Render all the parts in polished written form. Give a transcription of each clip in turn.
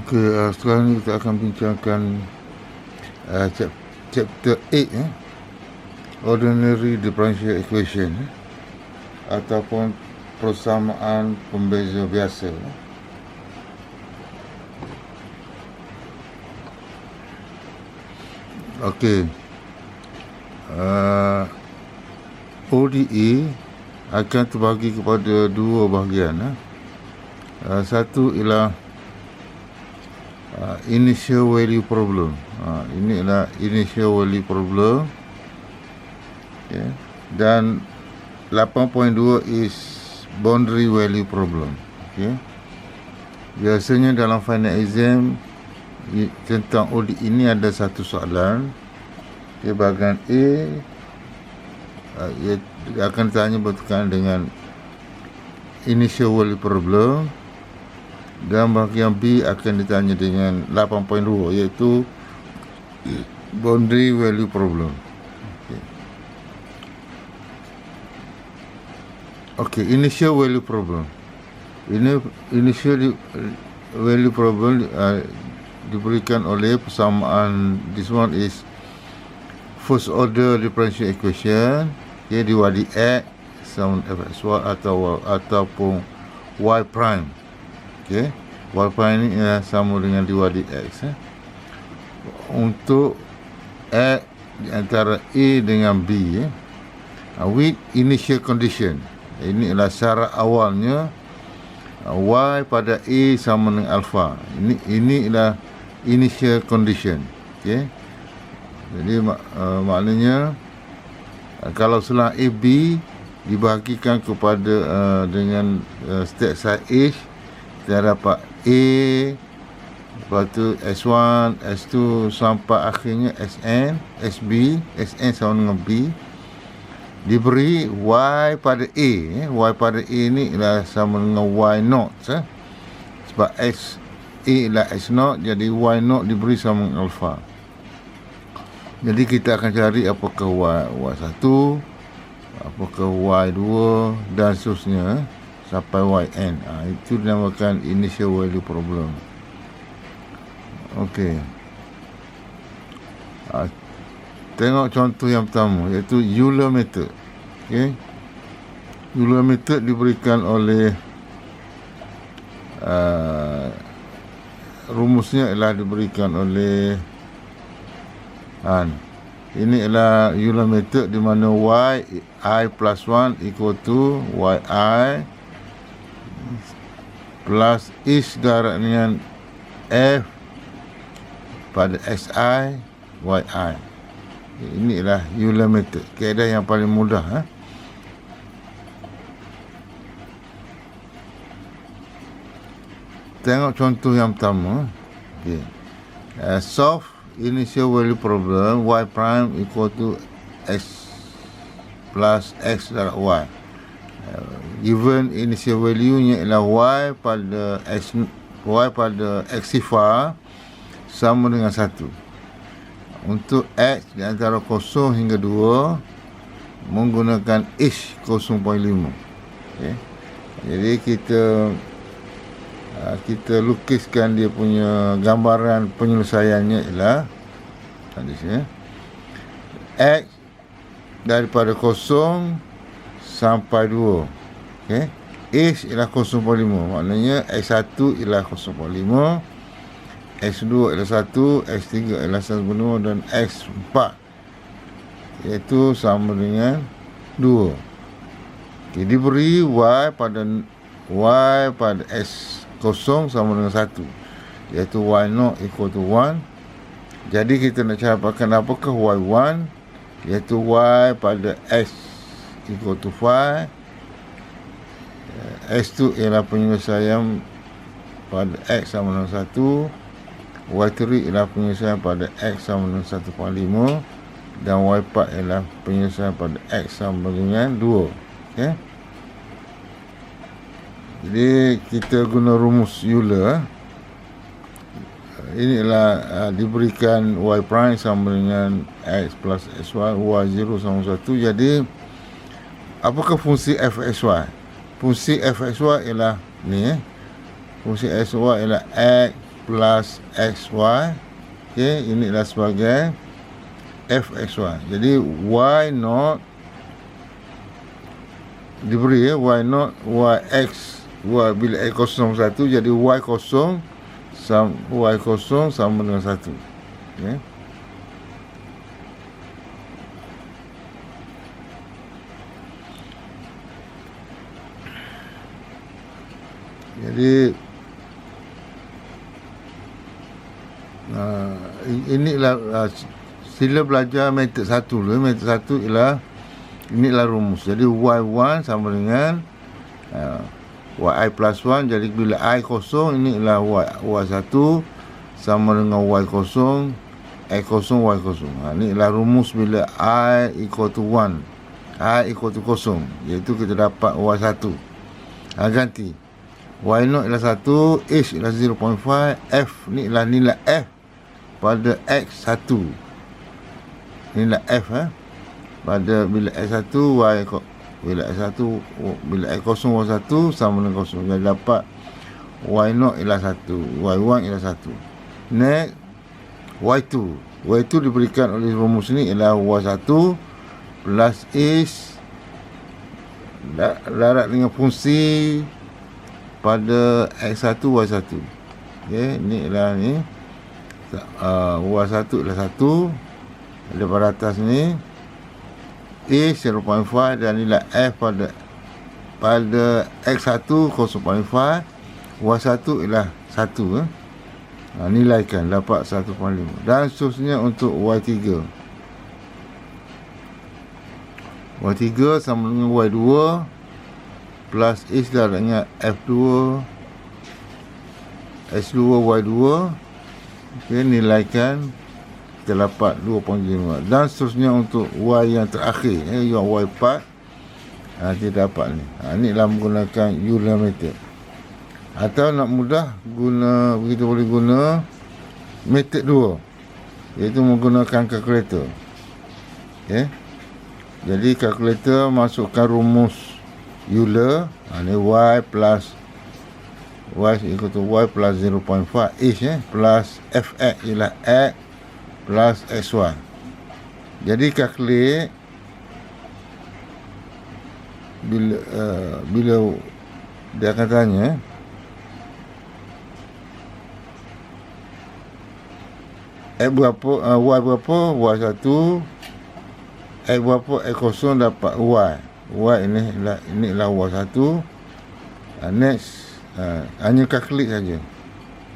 Okey, sekarang ni kita akan bincangkan chapter 8, ordinary differential equation, ataupun persamaan pembeza biasa. Okey, ODE akan terbagi kepada dua bahagian. Satu ialah initial value problem. Ini adalah initial value problem, okay. Dan 8.2 is boundary value problem, okay. Biasanya dalam final exam tentang ODE ini ada satu soalan, okay. Bahagian A ia akan ditanya berkaitan dengan initial value problem, dan bahagian B akan ditanya dengan 8.2 iaitu boundary value problem. Okey, initial value problem. Ini initial value problem diberikan oleh persamaan. This one is first order differential equation, okay, diwadi X sama fxy ataupun y prime. Okay, y prime ini sama dengan diwadi X. Untuk X di antara A dengan B, with initial condition. Ini adalah syarat awalnya, Y pada A sama dengan alpha. Ini adalah initial condition. Okay. Jadi maknanya kalau selang AB dibahagikan kepada dengan state size H, kita dapat A, lepas tu S1, S2 sampai akhirnya Sn, Sb, Sn sama dengan B, diberi Y pada A. Y pada A ni ialah sama dengan Y0, sebab X A ialah X0, jadi Y0 diberi sama dengan alpha. Jadi kita akan cari apakah Y1, apakah Y2 dan seterusnya sampai Yn. Itu dinamakan initial value problem. Okey. Tengok contoh yang pertama, iaitu Euler method. Okey. Euler method diberikan oleh rumusnya ialah diberikan oleh ini ialah Euler method di mana yi plus 1 equal to yi plus is darab dengan f pada si yi. Ini ialah Euler method, kaedah yang paling mudah. Tengok contoh yang pertama. Okay. Solve initial value problem y prime equal to x plus x darab y. Given initial value nya ialah y pada x sifar sama dengan 1. Untuk x di antara 0 hingga 2 menggunakan h 0.5. Okay. Jadi kita lukiskan dia punya gambaran penyelesaiannya ialah di sini. X daripada 0 sampai 2. Okey. H ialah 0.5. Maknanya X1 ialah 0.5, X2 ialah 1, X3 ialah 1.5 dan X4 iaitu sama dengan 2. Okey, diberi y pada X0 sama dengan 1 iaitu y0 equal to 1. Jadi kita nak cari apakah y1, iaitu y pada X equal to 5. X2 ialah penyelesaian pada X sama dengan 1, y3 ialah penyelesaian pada X sama dengan 1.5, dan y4 ialah penyelesaian pada X sama dengan 2. Okay. Jadi kita guna rumus Euler. Ini ialah diberikan y prime sama dengan x plus xy, y0 sama 1. Jadi apakah fungsi fxy? Fungsi fxy ialah ni, fungsi xy ialah x plus xy. Okey, ini adalah sebagai fxy. Jadi y not diberi y not yx, y bila x kosong 1, jadi y kosong sama dengan 1. Okey. Jadi inilah sila belajar metod 1 dulu. Metod 1 ialah inilah rumus. Jadi y1 sama dengan yi plus 1. Jadi bila I kosong, ini ialah y1 sama dengan y kosong, x kosong, y kosong. Ini ialah rumus bila I equal to 1, I equal to kosong, iaitu kita dapat y1. Ganti y0 ialah 1, h ialah 0.5, f ni ialah nilai f pada x1. Nilai f pada bila x1 bila x1 bila x kosong y1 sama dengan kosong. Jadi dapat y0 ialah 1, y1 ialah 1. Next y2 diberikan oleh rumus ni ialah y1 plus h larat dengan fungsi pada x1 y1. Okey, ni ialah ni y1 ialah 1 daripada atas ni, a 0.5 dan nilai f pada x1 0.5, y1 ialah 1. Nilaikan dapat 1.5 dan seterusnya untuk y3. Y3 sama dengan y2 plus h dah dengan f2 s2 y2. Okey, nilaikan kita dapat 2.5 dan seterusnya untuk y yang terakhir, yang y4 kita dapat ni. Ni adalah menggunakan Euler method. Atau nak mudah kita boleh guna method 2, iaitu menggunakan kalkulator. Okey, jadi kalkulator masukkan rumus Euler. Ni y plus y equal to y plus 0.5 h plus fx ialah x plus xy. Jadi kalkulate bila dia akan tanya x berapa, y berapa, y1, x berapa, x kosong dapat y ini adalah y1. Next hanya kalkulate saja,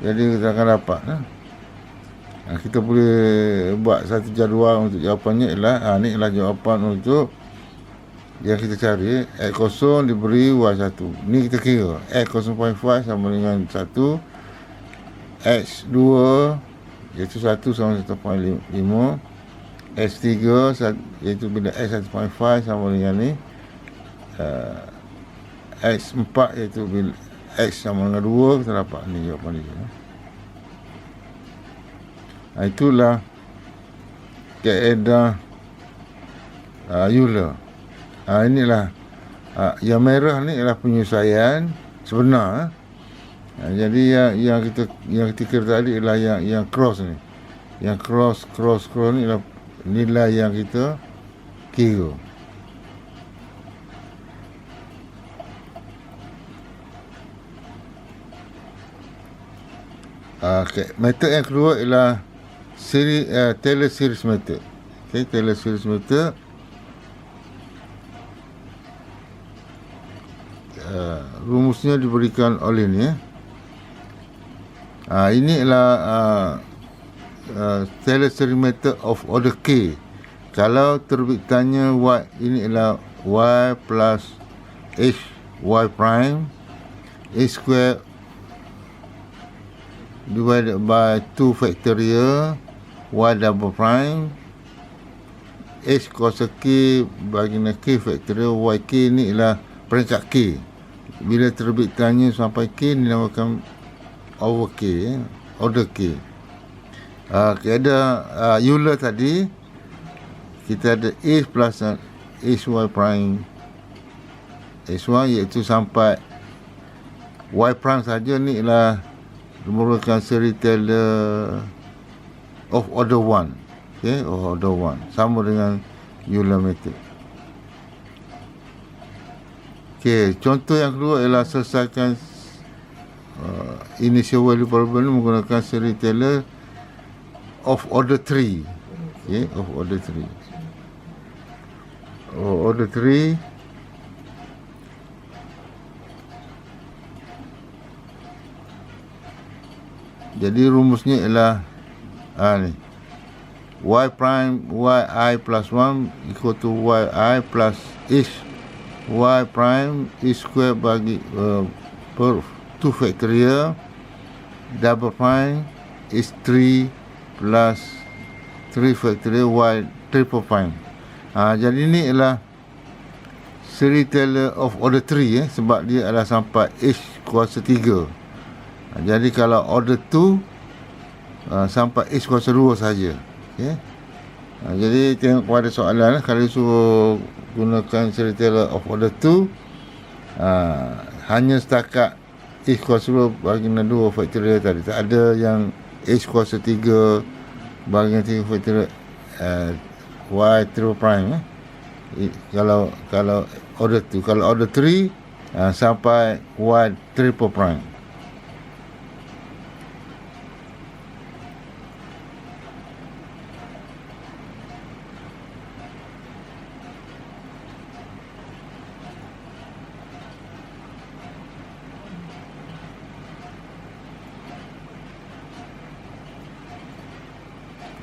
jadi kita akan dapat kita boleh buat satu jadual untuk jawapannya. Ialah ni ialah jawapan untuk yang kita cari. X kosong diberi y1, ni kita kira x 0.5 sama dengan 1, x2 iaitu 1 sama 1.5, x3 iaitu bila x 1.5 sama dengan ni, x4 iaitu bila x sama dengan 2, kita dapat ni jawapan dia. Itulah kaedah Euler. Inilah yang merah ni ialah penyelesaian sebenar. Jadi yang kita kira tadi ialah yang cross ni. Yang cross ni ialah nilai yang kita kira. Metod yang kedua ialah Taylor series method. Taylor series method rumusnya diberikan oleh ni. Ini ialah Taylor series method of order k. Kalau terbitannya y, ini ialah y plus h y prime a square divided by 2 factorial y double prime h cos k bagian k factorial yk. Ni ialah peringkat k. Bila terbitannya sampai k, dinamakan over k, order k. Ada Euler tadi kita ada h plus hy prime hy, iaitu sampai y prime saja. Ni ialah merupakan seri Taylor of order 1. Okey, of order 1 sama dengan Euler method. Okey, contoh yang kedua ialah selesaikan initial value problem menggunakan seri Taylor of order 3. Okey, of order 3. Order 3 jadi rumusnya ialah ni y prime yi plus 1 equal to yi plus h y prime is square bagi per 2 factorial double prime is 3 plus 3 factorial y triple prime. Jadi ni ialah seri Taylor of order 3 sebab dia adalah sampai h kuasa 3. Jadi kalau order 2 sampai h kuasa 2 saja. Okay. Jadi tengok pada soalan, kalau suruh gunakan seri Taylor of order 2 hanya setakat h kuasa 2 bahagian 2 factorial tadi. Tak ada yang h kuasa 3 bahagian 3 factorial y triple prime. Kalau order 2, kalau order 3 sampai y triple prime.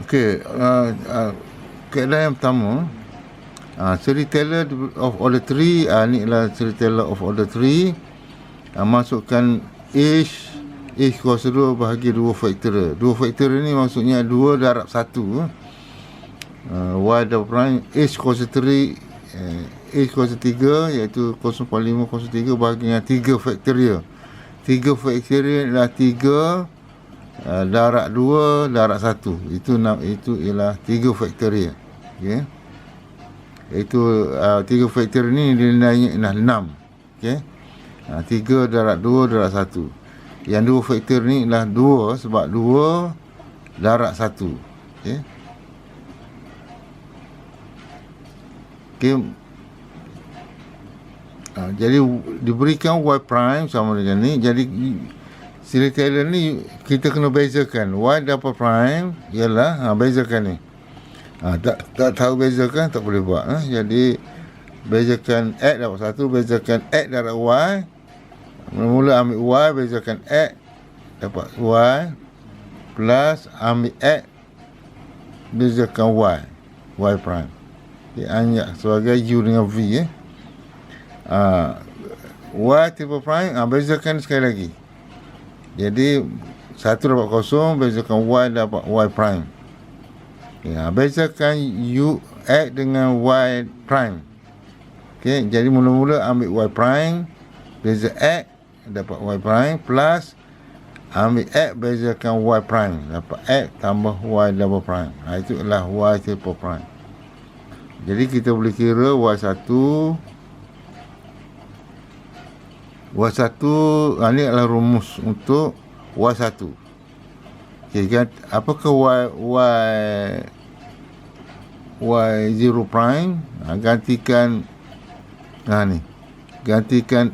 Okey, keadaan yang pertama, seri Taylor of order 3, ni adalah seri Taylor of order 3. Masukkan h kuasa 2 bahagi 2 factorial. 2 factorial ni maksudnya 2 darab 1. Y double prime h kuasa 3 h kuasa 3 iaitu 0.503 bahagi dengan 3 factorial. 3 factorial adalah 3 darab 2 darab 1. Itu ialah 3 factorial. Okey. Iaitu 3 factorial ni nilainya ialah 6. Okey. 3 darab 2 darab 1. Yang 2 factorial ni ialah 2 sebab 2 darab 1. Okey. Okey. Jadi diberikan y prime sama dengan ni. Jadi seri Taylor ni kita kena bezakan. Y double prime ialah bezakan ni. Tak tahu bezakan tak boleh buat. Jadi bezakan x dapat 1, bezakan x darab y. Mula-mula ambil y, bezakan x dapat y plus ambil x bezakan y prime. Hanya sebagai u dengan v. Y triple prime bezakan sekali lagi. Jadi 1 dapat 0, bezakan y dapat y prime. Bezakan u x dengan y prime. Okey, jadi mula-mula ambil y prime, beza x dapat y prime plus ambil x bezakan y prime, dapat x tambah y double prime. Itu adalah y triple prime. Jadi kita boleh kira y1 ni adalah rumus untuk y1. Okey, apakah y0 prime? Gantikan ni. Gantikan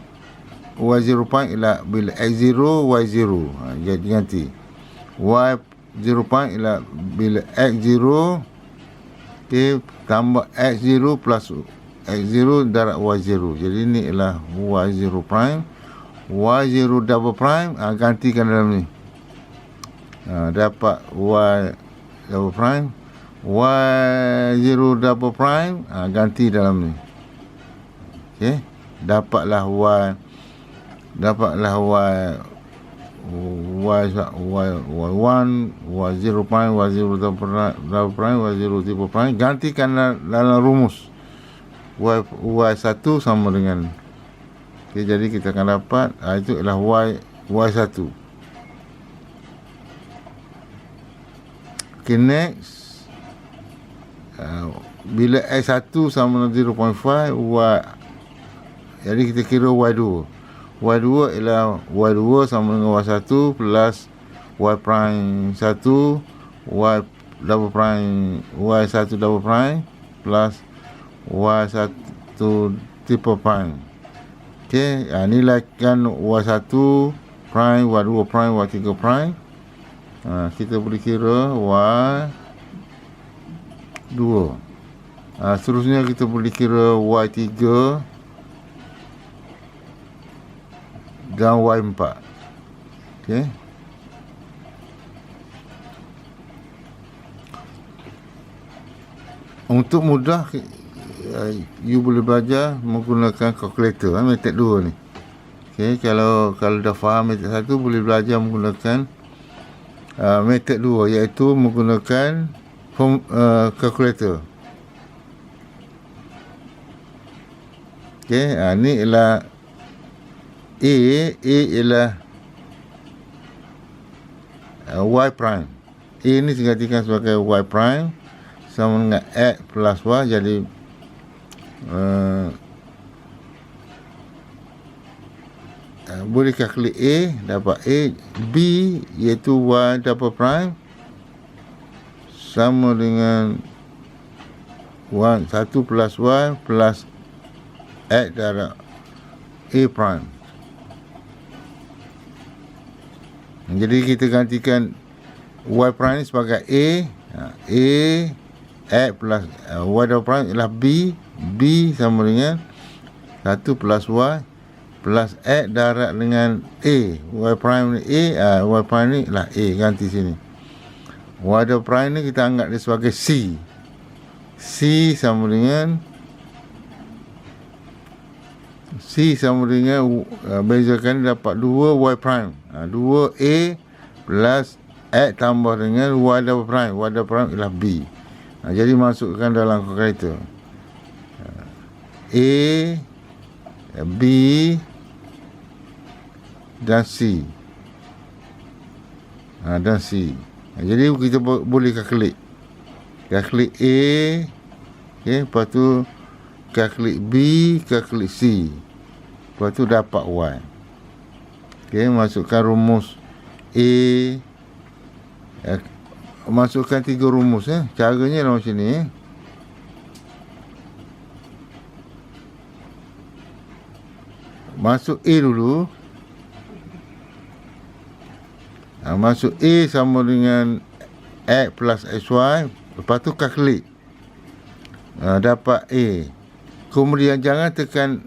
y0 prime ialah bila x0 y0. Jadi ganti. Y0 prime ialah bila x0 tambah x0 plus x0 darab y0. Jadi ni ialah y0 prime. Y0 double prime gantikan dalam ni. Dapat y double prime. Y0 double prime ganti dalam ni. Okey, dapatlah y y1, y0 prime, y0 double prime, y0 triple prime. Gantikan dalam rumus. Y1 sama dengan. Okey, jadi kita akan dapat itu adalah y1. Okey, next. Bila x1 sama dengan 0.5, jadi kita kira y2. Y2 ialah y2 sama dengan y1 plus y prime 1 y double prime y1 double prime plus y1 triple prime. Okey, nilaikan y1 prime, y2 prime, y3 prime. Kita boleh kira y2. Seterusnya kita boleh kira y3 dan y4. Okey. Untuk mudah, you boleh belajar menggunakan kalkulator, metode 2 ni. Okey, kalau dah faham metode 1, boleh belajar menggunakan metode 2, iaitu menggunakan kalkulator. Okey, ni ialah A ialah y prime. A ni digantikan sebagai y prime sama dengan x plus y, jadi boleh kalkulate A, dapat A. B iaitu y double prime sama dengan 1 plus y plus x darab A prime. Jadi kita gantikan y prime sebagai A, x plus y double prime ialah B. B sama dengan 1 plus y plus x darab dengan A. Y prime ni A, y prime ni lah A, ganti sini. Y double prime ni kita anggap dia sebagai C. C sama dengan bezakan dapat 2 y prime. 2 A plus x tambah dengan y double prime. Y double prime ialah B. Jadi masukkan dalam kalkulator. A, B dan C. Dan C. Jadi kita boleh kalkulate. Kalkulate A, okay, lepas tu kalkulate B, kalkulate C. Lepas tu dapat Y. Okay, masukkan rumus A. Masukkan 3 rumus. Caranya lah macam ni. Masuk A dulu. Masuk A sama dengan X plus XY. Lepas tu kalkulate. Dapat A. Kemudian jangan tekan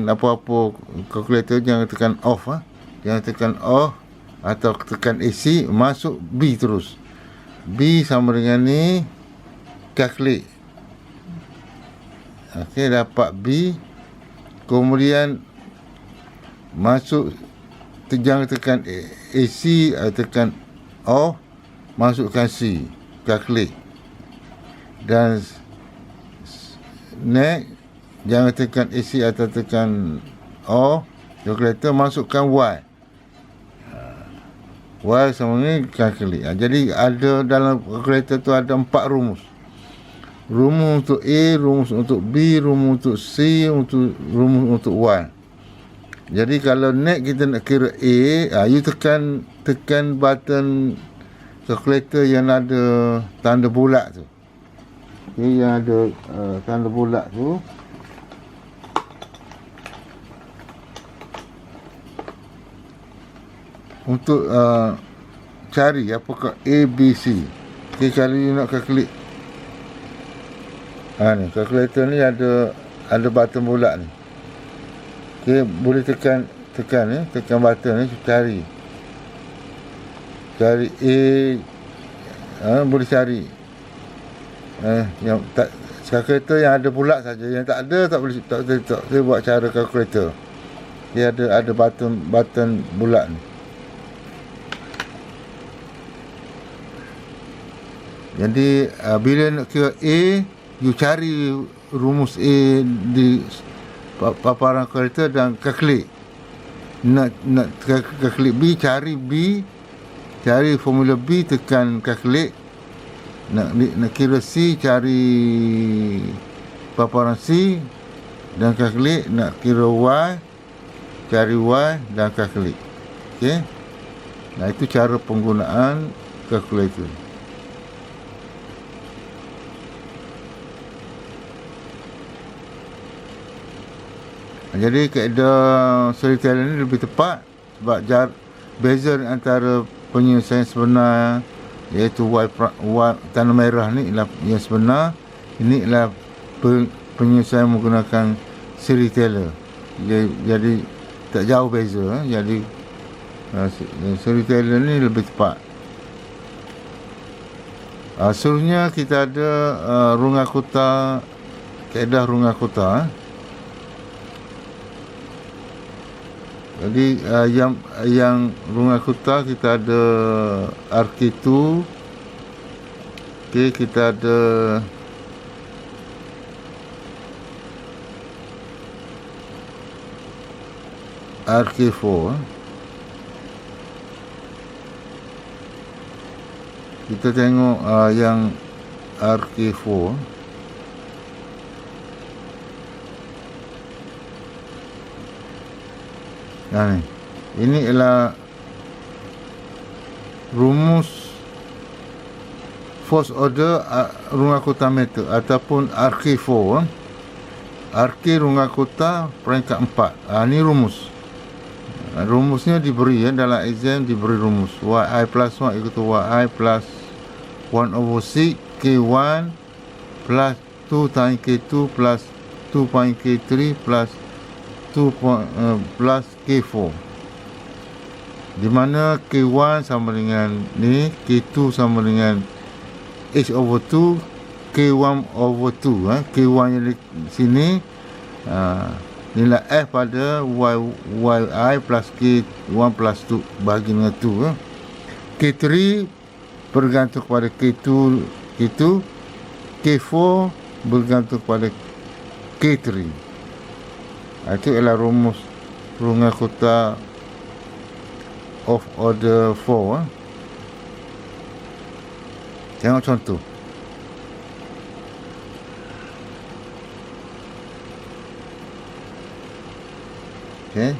apa-apa kalkulator, jangan tekan off. Jangan tekan off atau tekan AC, masuk B terus. B sama dengan ni, calculate. Okey, dapat B. Kemudian masuk, jangan tekan AC, tekan off, masukkan C, calculate. Dan next, jangan tekan AC atau tekan off, calculator, masukkan Y. Y sama ni calculate. Jadi ada dalam calculator tu ada 4 rumus. Rumus untuk A, rumus untuk B, rumus untuk C, rumus untuk Y. Jadi kalau next kita nak kira A, you tekan button calculator yang ada tanda bulat tu. Okay, yang ada tanda bulat tu. Untuk cari apakah A, B, C. Okay, kalau you nak calculate, ni kalkulator ni ada button bulat ni. Okay, boleh tekan button ni, cari A, boleh cari yang tak, kalkulator yang ada bulat saja, yang tak ada tak boleh buat cara kalkulator. Dia ada button bulat ni. Jadi bila nak kira A, you cari rumus A di paparan kalkulator dan calculate. Nak calculate B, cari formula B, tekan calculate. Nak kira C, cari paparan C dan calculate. Nak kira Y, cari Y dan calculate. Okey. Nah, itu cara penggunaan kalkulator. Jadi kaedah storytelling ni lebih tepat sebab beza antara penyelesaian sebenar iaitu tanda merah ni ialah yang sebenar, ini ialah penyelesaian menggunakan storyteller. Jadi tak jauh beza. Jadi storyteller ni lebih tepat. Seterusnya kita ada runga kota, kaedah runga kota. Jadi yang runga kota kita ada RK2. Okey, kita ada RK4. Kita tengok yang RK4. Nah, ni. Ini ialah rumus first order runga kota method ataupun RK4. RK runga kota peringkat 4. Ni rumus. Rumusnya diberi dalam exam diberi rumus. Yi plus 1 equal to Yi plus 1 over 6 K1 plus 2 times K2 plus 2 point K3 plus 2 plus K4, di mana K1 sama dengan ni, K2 sama dengan H over 2, K1 over 2. K1 yang di sini nilai F pada Yi plus K1 plus 2 bagi dengan 2. K3 bergantung kepada K2, K4 bergantung kepada K3. Itu ialah rumus runga kota of order 4. Tengok contoh. Okey.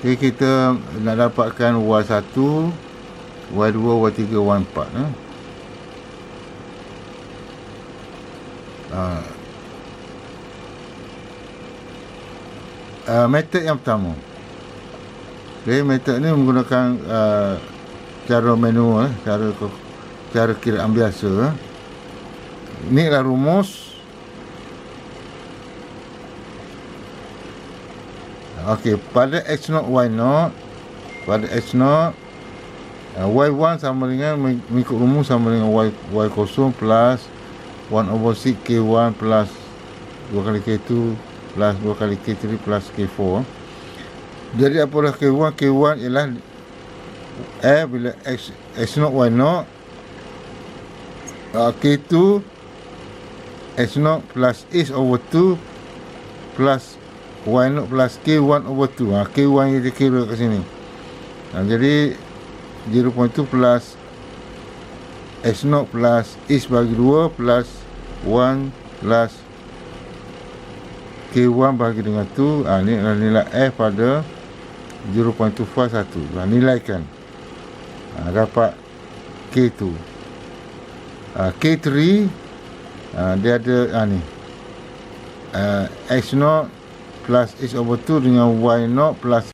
Okey, kita nak dapatkan Y1, Y2, Y3, Y4. Metod yang pertama. Okay, metod ni menggunakan cara manual, cara kiraan biasa. Ini adalah rumus. Okey, pada X0, Y0, pada X0 Y1 sama dengan mengikut rumus sama dengan Y0 plus 1 over 6 K1 plus 2 kali K2 plus 2 kali K3 plus K4. Jadi apalah K1? K1 ialah bila X0 Y0, K2 X0 plus H over 2 plus Y0 plus K1 over 2. K1 yang kita kira kat sini. Jadi 0.2 plus X0 plus H bagi 2 plus 1 plus K1 bagi dengan 2. Ni adalah nilai F pada 0.251. Nilaikan. Dapat K2. K3 dia ada ni X0 plus H over 2 dengan Y0 plus